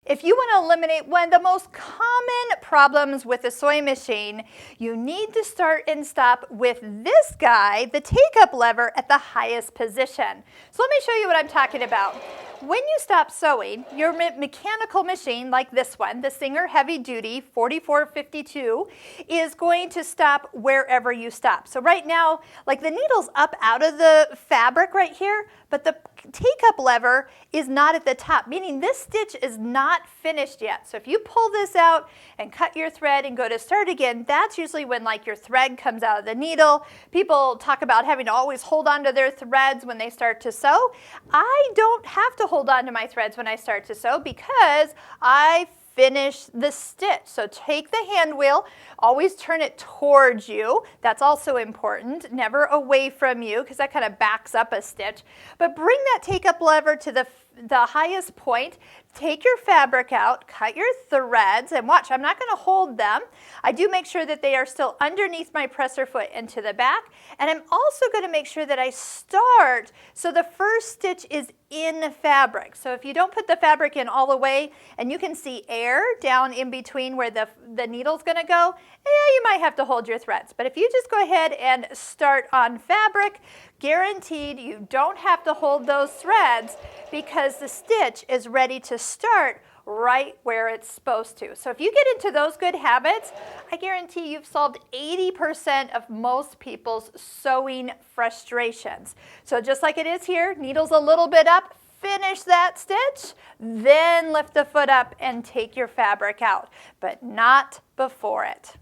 If you want to eliminate one of the most common problems with a sewing machine, you need to start and stop with this guy, the take-up lever, at the highest position. So let me show you what I'm talking about. When you stop sewing, your mechanical machine, like this one, the Singer Heavy Duty 4452, is going to stop wherever you stop. So right now, like the needle's up out of the fabric right here, but the take-up lever is not at the top, meaning this stitch is not finished yet. So if you pull this out and cut your thread and go to start again, that's usually when like your thread comes out of the needle. People talk about having to always hold on to their threads when they start to sew. I don't have to hold on to my threads when I start to sew because I finish the stitch. So take the hand wheel, always turn it towards you. That's also important, never away from you because that kind of backs up a stitch. But bring that take-up lever to the highest point, take your fabric out, cut your threads, and watch, I'm not going to hold them. I do make sure that they are still underneath my presser foot into the back, and I'm also going to make sure that I start so the first stitch is in the fabric. So if you don't put the fabric in all the way, and you can see air down in between where the needle's going to go, you might have to hold your threads. But if you just go ahead and start on fabric, guaranteed you don't have to hold those threads because the stitch is ready to start right where it's supposed to. So if you get into those good habits, I guarantee you've solved 80% of most people's sewing frustrations. So just like it is here, needle's a little bit up, finish that stitch, then lift the foot up and take your fabric out, but not before it.